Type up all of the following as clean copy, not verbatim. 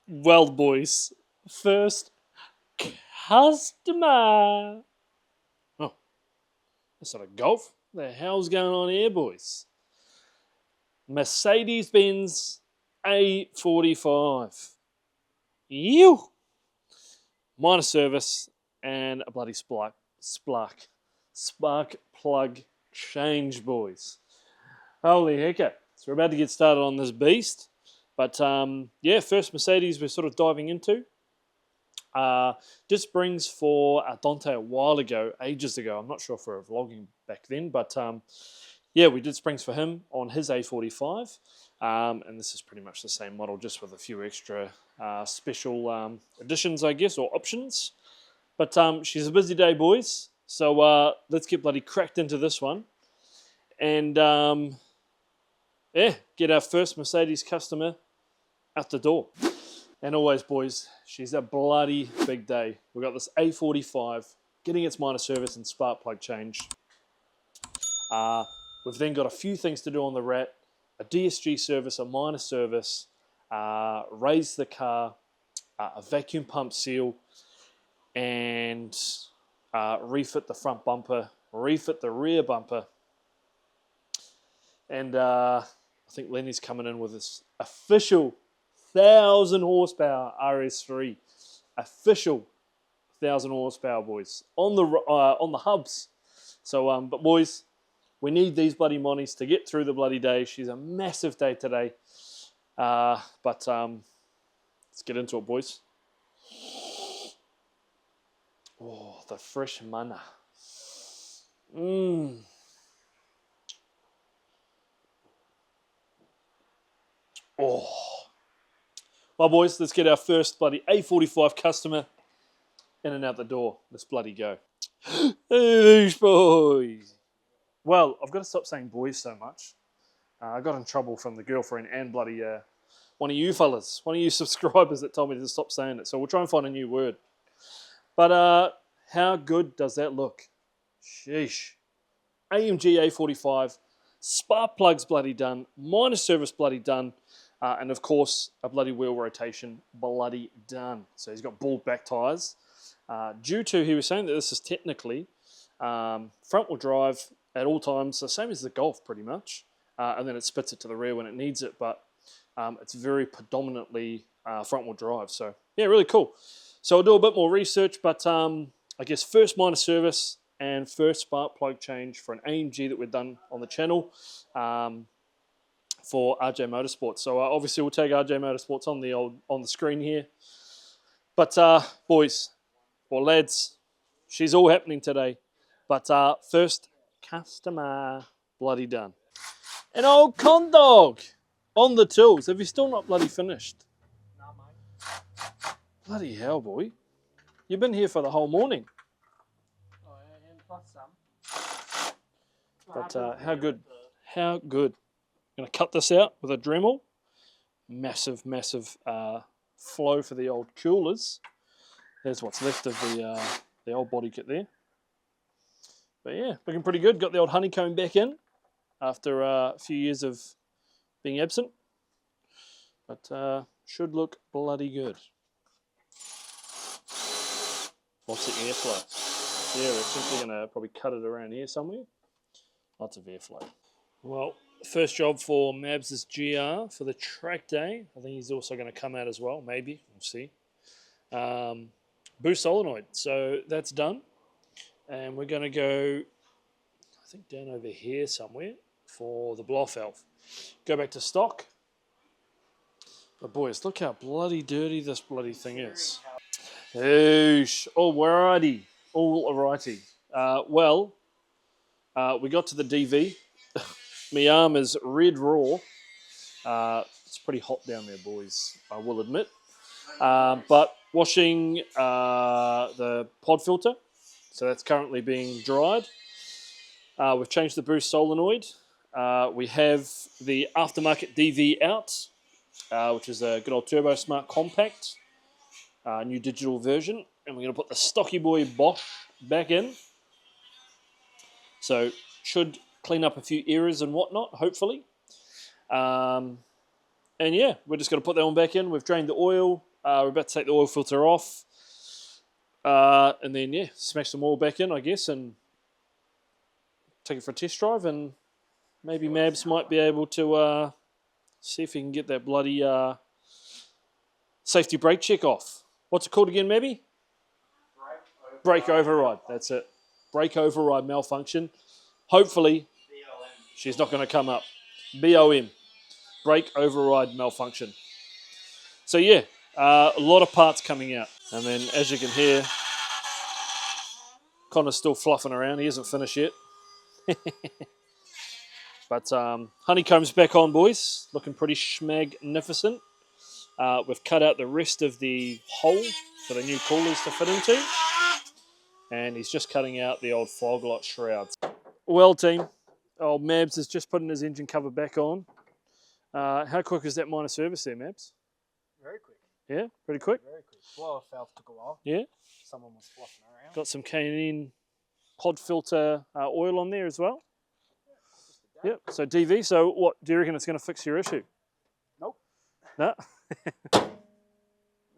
Well, boys, first customer. Oh, that's not a Golf. What the hell's going on here, boys? Mercedes-Benz A45. You. Minor service and a bloody spark plug change, boys. Holy hecker. So we're about to get started on this beast. But yeah, first Mercedes we're sort of diving into. Did springs for Dante a while ago, ages ago. I'm not sure if we were vlogging back then, but yeah, we did springs for him on his A45. And this is pretty much the same model, just with a few extra special additions, I guess, or options. But she's a busy day, boys. So let's get bloody cracked into this one. And yeah, get our first Mercedes customer out the door. And always, boys, she's a bloody big day. We've got this A45 getting its minor service and spark plug change. We've then got a few things to do on the rat, a DSG service, a minor service, raise the car, a vacuum pump seal, and refit the front bumper, refit the rear bumper. And I think Lenny's coming in with this official 1,000 horsepower RS3, official 1,000 horsepower, boys, on the hubs. So, but boys, we need these bloody monies to get through the bloody day. She's a massive day today, but let's get into it, boys. Oh, the fresh mana. Oh. Well, boys, let's get our first bloody A45 customer in and out the door. Let's bloody go. These boys. Well, I've got to stop saying boys so much. I got in trouble from the girlfriend and bloody one of you fellas, one of you subscribers that told me to stop saying it. So we'll try and find a new word. But how good does that look? Sheesh. AMG A45, spark plugs bloody done, minor service bloody done. And of course, a bloody wheel rotation, bloody done. So he's got bald back tyres. Due to, he was saying that this is technically front wheel drive at all times, the same as the Golf pretty much. And then it spits it to the rear when it needs it, but it's very predominantly front wheel drive. So yeah, really cool. So I'll do a bit more research, but I guess first minor service and first spark plug change for an AMG that we've done on the channel. For RJ Motorsport. So obviously we'll take RJ Motorsports on the screen here. But boys, or lads, she's all happening today. But first customer bloody done. An old con dog on the tools. Have you still not bloody finished? No, mate. Bloody hell, boy. You've been here for the whole morning. Oh, yeah, and plus some. But how good? How good? Going to cut this out with a Dremel. Massive, massive flow for the old coolers. There's what's left of the old body kit there. But yeah, looking pretty good. Got the old honeycomb back in after a few years of being absent. But should look bloody good. Lots of airflow. Yeah, we're simply going to probably cut it around here somewhere. Lots of airflow. Well, first job for Mabs' GR for the track day. I think he's also going to come out as well, maybe. We'll see. Boost solenoid. So that's done. And we're going to go, I think, down over here somewhere for the blow valve. Go back to stock. But boys, look how bloody dirty this bloody thing is. Oosh. Alrighty. Alrighty. Well, we got to the DV. My arm is red raw. It's pretty hot down there, boys, I will admit. But washing the pod filter, so that's currently being dried. We've changed the boost solenoid. We have the Aftermarket DV out, which is a good old Turbo Smart Compact, new digital version. And we're going to put the stocky boy Bosch back in. So should clean up a few errors and whatnot, hopefully. And yeah, we're just going to put that one back in. We've drained the oil. We're about to take the oil filter off. And then, yeah, smash some oil back in, I guess, and take it for a test drive. And maybe Mabs might be able to see if he can get that bloody safety brake check off. What's it called again, Mabby? Brake override. That's it. Brake override malfunction. Hopefully, she's not going to come up. BOM. Brake override malfunction. So yeah, a lot of parts coming out. And then, as you can hear, Connor's still fluffing around. He hasn't finished yet. But honeycomb's back on, boys. Looking pretty schmagnificent. We've cut out the rest of the hole for the new coolers to fit into. And he's just cutting out the old fog light shrouds. Well, team, old Mabs is just putting his engine cover back on. How quick is that minor service there, Mabs? Very quick. Yeah, pretty quick? Very quick. Blower valve took a while. Yeah. Someone was fluffing around. Got some K&N pod filter oil on there as well. Yep, so DV, so what, do you reckon it's going to fix your issue? Nope. No?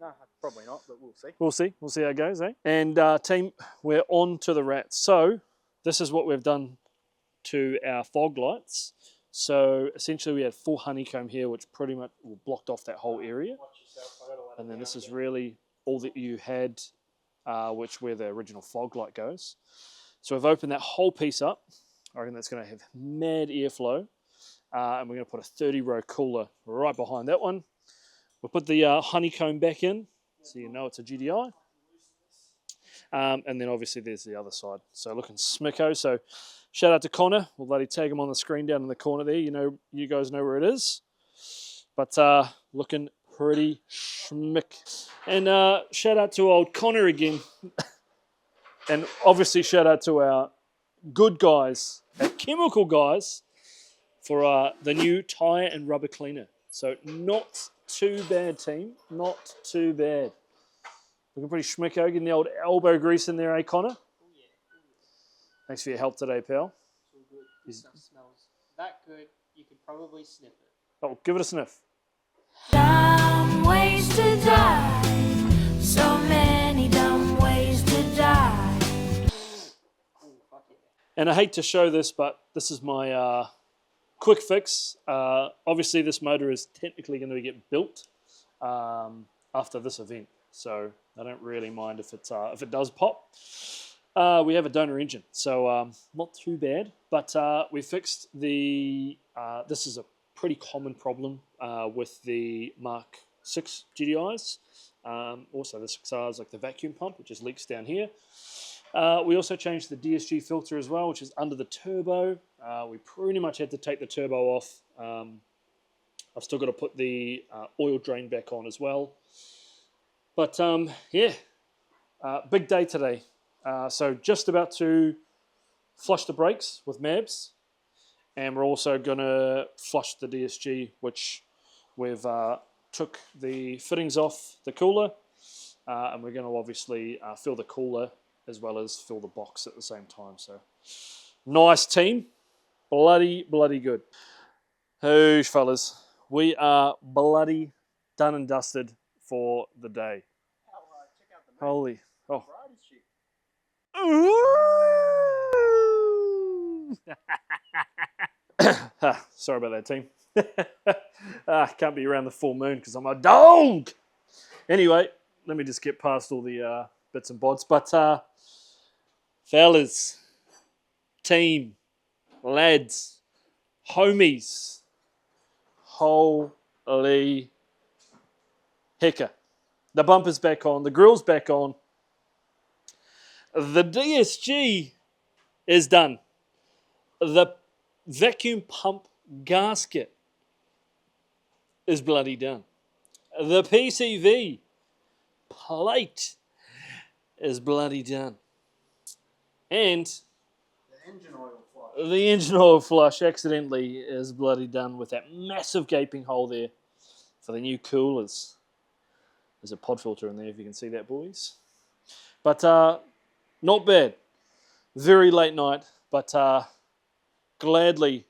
No, probably not, but we'll see. We'll see how it goes, eh? And team, we're on to the rats. So this is what we've done to our fog lights. So essentially we had full honeycomb here, which pretty much blocked off that whole area. And then this is really all that you had, which where the original fog light goes. So we've opened that whole piece up. I reckon that's going to have mad airflow. And we're going to put a 30-row cooler right behind that one. We'll put the honeycomb back in, so you know it's a GTI. And then obviously there's the other side. So looking smicko. So shout out to Connor. We'll bloody tag him on the screen down in the corner there. You know, you guys know where it is. But looking pretty schmick. And shout out to old Connor again. And obviously shout out to our good guys, our chemical guys, for the new tyre and rubber cleaner. So not too bad, team. Not too bad. Looking pretty schmicko. Getting the old elbow grease in there, eh, Connor? Oh, yeah. Thanks for your help today, pal. It's all good. This stuff smells that good, you could probably sniff it. Oh, give it a sniff. Dumb ways to die. So many dumb ways to die. Oh, fuck yeah. And I hate to show this, but this is my quick fix. Obviously, this motor is technically going to get built after this event, so I don't really mind if it does pop. We have a donor engine, so not too bad. But we fixed the. This is a pretty common problem with the Mark 6 GTIs. Also the 6Rs, like the vacuum pump, which just leaks down here. We also changed the DSG filter as well, which is under the turbo. We pretty much had to take the turbo off. I've still got to put the oil drain back on as well. But yeah, big day today. So just about to flush the brakes with Mabs. And we're also going to flush the DSG, which we've took the fittings off the cooler. And we're going to obviously fill the cooler as well as fill the box at the same time. So nice team. Bloody good. Hoosh, fellas. We are bloody done and dusted for the day. Check out the Holy. Oh. bright as shit. Sorry about that, team. Can't be around the full moon because I'm a dog. Anyway, let me just get past all the bits and bobs. But fellas, team, lads, homies, holy hecker. The bumper's back on, the grill's back on. The DSG is done. The vacuum pump gasket is bloody done. The PCV plate is bloody done. And The engine oil flush. the engine oil flush accidentally is bloody done with that massive gaping hole there for the new coolers. There's a pod filter in there if you can see that, boys. But not bad. Very late night, but gladly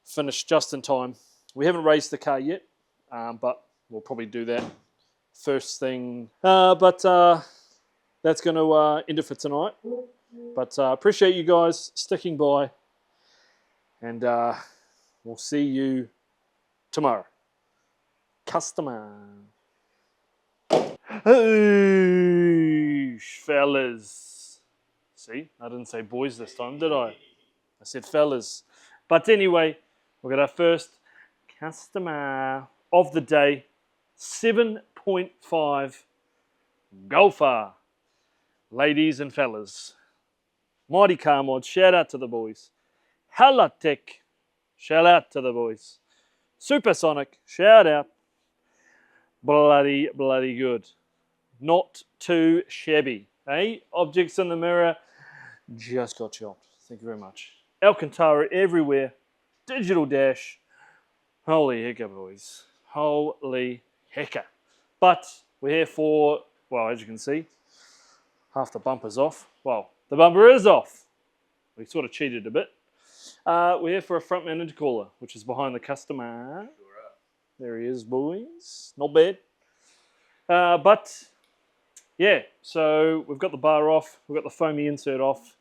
finished just in time. We haven't raced the car yet, but we'll probably do that first thing. But that's going to end it for tonight. But appreciate you guys sticking by. And we'll see you tomorrow. Customer. Hey, fellas. See, I didn't say boys this time, did I? I said fellas. But anyway, we've got our first customer of the day. 7.5 Golfer. Ladies and fellas. Mighty Car Mod, shout out to the boys. Halotech, shout out to the boys. Supersonic, shout out. Bloody good. Not too shabby. Hey, objects in the mirror just got chopped. Thank you very much. Alcantara everywhere. Digital dash. Holy hecka, boys. Holy hecka. But we're here for, well, as you can see, half the bumper's off. Well, the bumper is off. We sort of cheated a bit. We're here for a front mount intercooler, which is behind the customer. There he is, boys. Not bad. But, yeah, so we've got the bar off. We've got the foamy insert off.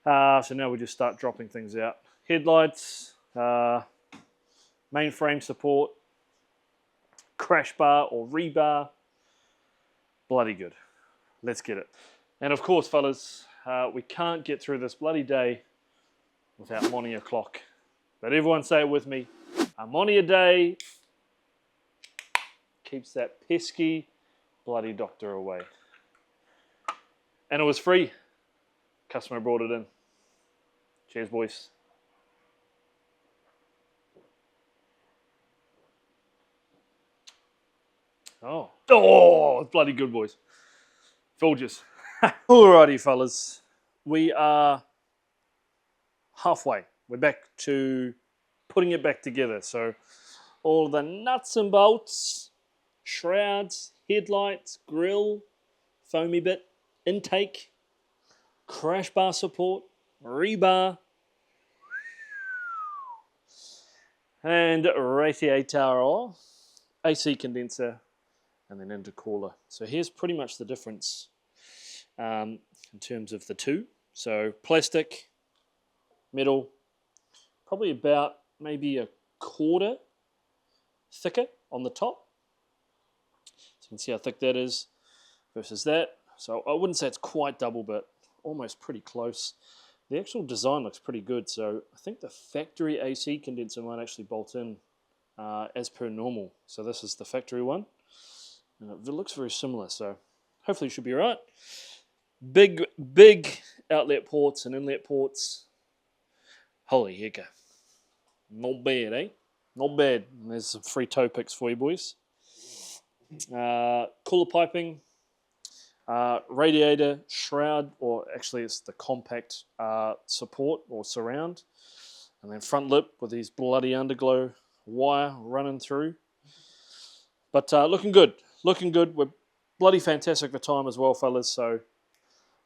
So now we just start dropping things out. Headlights, mainframe support, crash bar or rebar. Bloody good. Let's get it. And of course, fellas, we can't get through this bloody day without Monty o'clock. But everyone say it with me. A Monty a day keeps that pesky bloody doctor away. And it was free. Customer brought it in. Cheers, boys. Oh, it's bloody good, boys. Folgers. Alrighty, fellas. We are halfway. We're back to putting it back together. So all the nuts and bolts, shrouds, headlights, grille, foamy bit, intake, crash bar support, rebar, and radiator, AC condenser, and then intercooler. So here's pretty much the difference in terms of the two. So plastic, metal, probably about maybe a quarter thicker on the top. So you can see how thick that is versus that. So I wouldn't say it's quite double, but almost pretty close. The actual design looks pretty good. So I think the factory AC condenser might actually bolt in as per normal. So this is the factory one. And it looks very similar. So hopefully it should be all right. Big outlet ports and inlet ports. Holy hecka. Not bad, eh? Not bad. And there's some free toe picks for you, boys. Cooler piping. Radiator, shroud, or actually it's the compact support or surround. And then front lip with these bloody underglow wire running through. But looking good. Looking good. We're bloody fantastic for time as well, fellas. So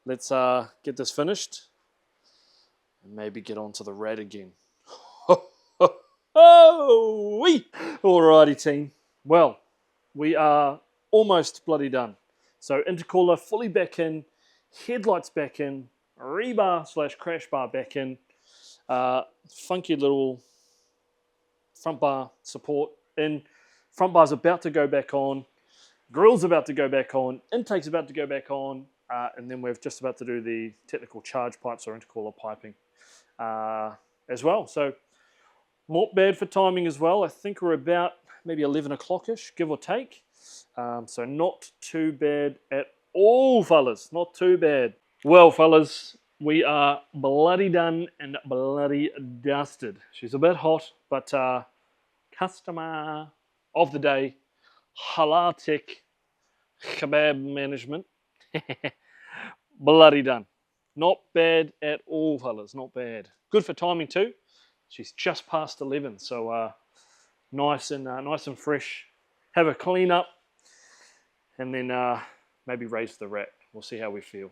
let's get this finished and maybe get on to the rad again. Oh-wee! Alrighty, team. Well, we are almost bloody done. So intercooler fully back in, headlights back in, rebar / crash bar back in, funky little front bar support in, front bar's about to go back on, grille's about to go back on, intake's about to go back on, and then we're just about to do the technical charge pipes or intercooler piping as well. So not bad for timing as well. I think we're about maybe 11 o'clock-ish, give or take. So not too bad at all, fellas. Not too bad. Well, fellas, we are bloody done and bloody dusted. She's a bit hot, but customer of the day, Halotech kebab management. Bloody done. Not bad at all, fellas. Not bad. Good for timing too. She's just past 11, so nice and fresh. Have a clean up, and then maybe raise the rat. We'll see how we feel.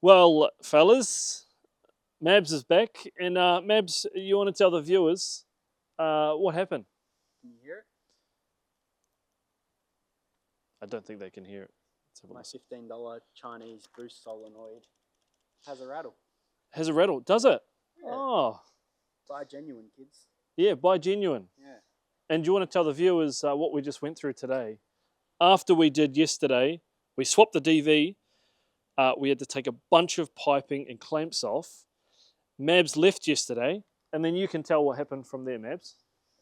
Well, fellas, Mabs is back, and Mabs, you want to tell the viewers what happened? Can you hear it? I don't think they can hear it. Let's have a My listen. $15 Chinese boost solenoid has a rattle. Has a rattle, does it? Yeah. Oh, Buy genuine, kids. yeah, buy genuine. Yeah. And do you want to tell the viewers what we just went through today? After we did yesterday, we swapped the DV. We had to take a bunch of piping and clamps off. Mabs left yesterday, and then you can tell what happened from there, Mabs.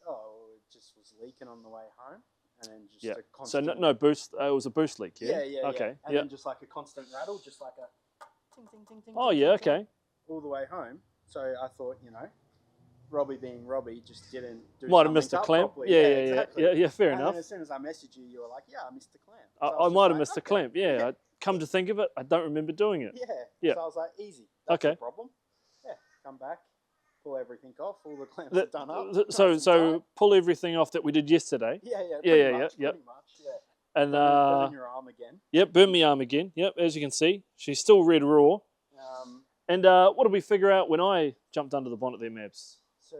Oh, it just was leaking on the way home, and then just Yeah. a So constant. no boost. It was a boost leak. Yeah. Yeah. Okay. And Yeah. then just like a constant rattle, just like a ting, ting, ting, ting. Oh ting, yeah. ting, ting, Okay. all the way home. So I thought, Robbie being Robbie just didn't do Might have something missed a up clamp. properly. Yeah. Exactly. Yeah. Fair And enough. then as soon as I messaged you, you were like, "Yeah, I missed the clamp." I was might just have missed a okay. clamp. Yeah. Come to think of it, I don't remember doing it. Yeah. Yeah. So I was like, "Easy. That's Okay. no problem." Yeah. Come back, pull everything off. All the clamps are done up. So nice and tight. pull everything off that we did yesterday. Yeah. Yeah, Pretty yeah, much, yeah, Pretty much. Yeah. And Burn your arm again. yep, burn my arm again. Yep, as you can see, she's still red raw. And what did we figure out when I jumped under the bonnet there, Mabs? So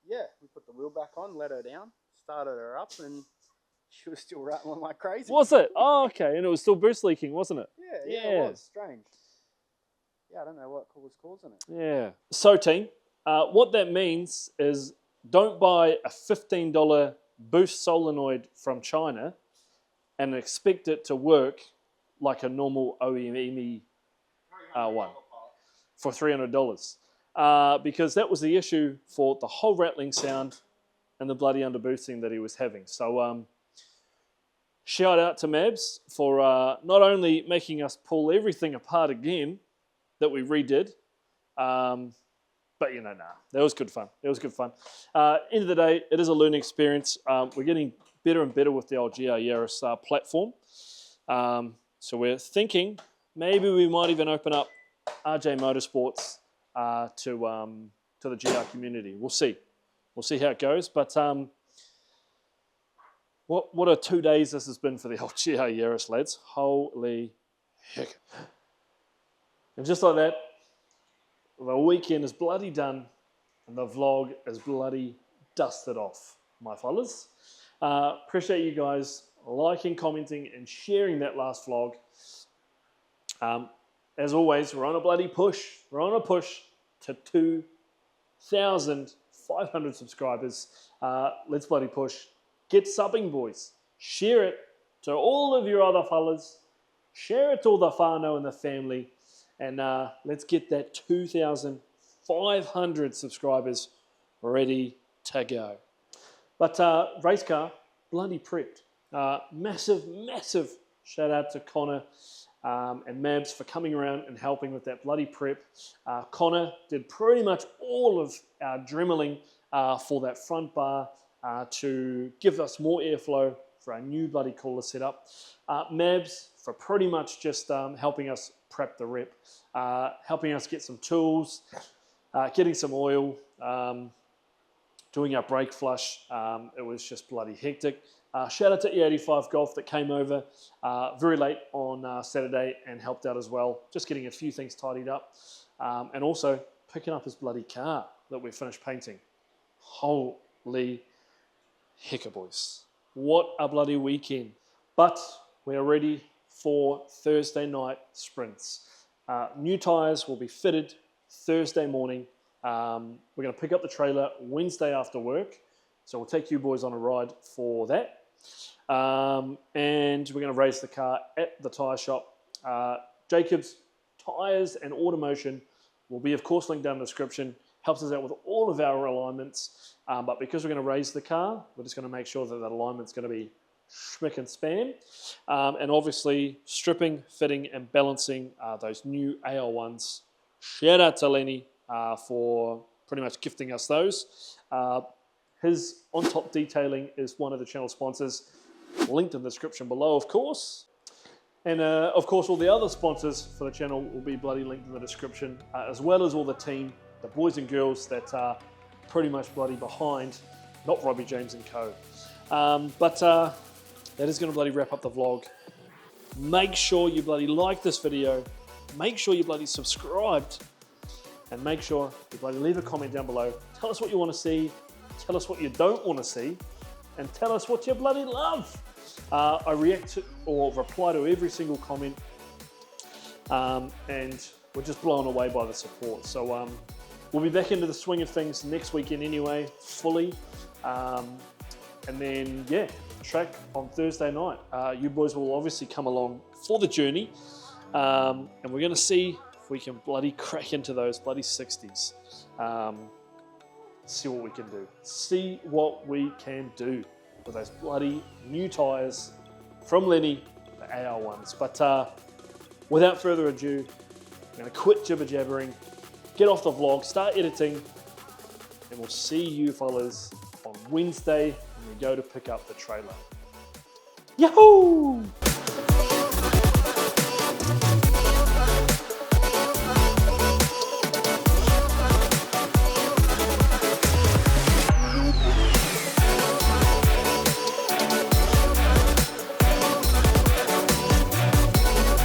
yeah, we put the wheel back on, let her down, started her up, and she was still rattling like crazy. Was it? Oh, okay. And it was still boost leaking, wasn't it? Yeah, Yeah. it was strange. Yeah, I don't know what was causing it. Yeah. So, team, what that means is don't buy a $15 boost solenoid from China and expect it to work like a normal OEM one for $300. Because that was the issue for the whole rattling sound and the bloody underboosting that he was having. So shout out to Mabs for not only making us pull everything apart again that we redid, but that was good fun. It was good fun. End of the day, it is a learning experience. We're getting better and better with the old GR Yaris platform. So we're thinking maybe we might even open up RJ Motorsports to the GR community. We'll see. We'll see how it goes. But what a 2 days this has been for the old GR Yaris, lads. Holy heck. And just like that, the weekend is bloody done and the vlog is bloody dusted off, my fellas. Appreciate you guys liking, commenting, and sharing that last vlog. As always, we're on a bloody push. We're on a push to 2,500 subscribers. Let's bloody push. Get subbing, boys. Share it to all of your other fellas. Share it to all the whānau and the family. And let's get that 2,500 subscribers ready to go. But race car, bloody prepped. Massive, massive shout out to Connor and Mabs for coming around and helping with that bloody prep. Connor did pretty much all of our dremeling for that front bar to give us more airflow for our new bloody cooler setup. Mabs for pretty much just helping us prep the rep, helping us get some tools, getting some oil, doing our brake flush. It was just bloody hectic. Shout out to E85 Golf that came over very late on Saturday and helped out as well, just getting a few things tidied up, and also picking up his bloody car that we finished painting. Holy hecker, boys. What a bloody weekend. But we are ready for Thursday night sprints. New tyres will be fitted Thursday morning. We're going to pick up the trailer Wednesday after work. So we'll take you boys on a ride for that. And we're going to race the car at the tyre shop. Jacob's Tyres and Automotion will be, of course, linked down in the description. Helps us out with all of our alignments. But because we're going to raise the car, we're just going to make sure that that alignment's going to be schmick and span. And obviously, stripping, fitting, and balancing those new AL1s. Shout out to Lenny for pretty much gifting us those. His on-top detailing is one of the channel sponsors, linked in the description below, of course. And of course, all the other sponsors for the channel will be bloody linked in the description, as well as all the team, the boys and girls that are pretty much bloody behind, not Robbie, James and co. But that is going to bloody wrap up the vlog. Make sure you bloody like this video. Make sure you bloody subscribed. And make sure you bloody leave a comment down below. Tell us what you want to see. Tell us what you don't want to see. And tell us what you bloody love. I react to or reply to every single comment, and we're just blown away by the support. So we'll be back into the swing of things next weekend anyway, fully. And then, yeah, track on Thursday night. You boys will obviously come along for the journey, and we're going to see if we can bloody crack into those bloody 60s. See what we can do. See what we can do with those bloody new tyres from Lenny, the AR1s. But without further ado, I'm going to quit jibber-jabbering, get off the vlog, start editing, and we'll see you fellas on Wednesday when we go to pick up the trailer. Yahoo!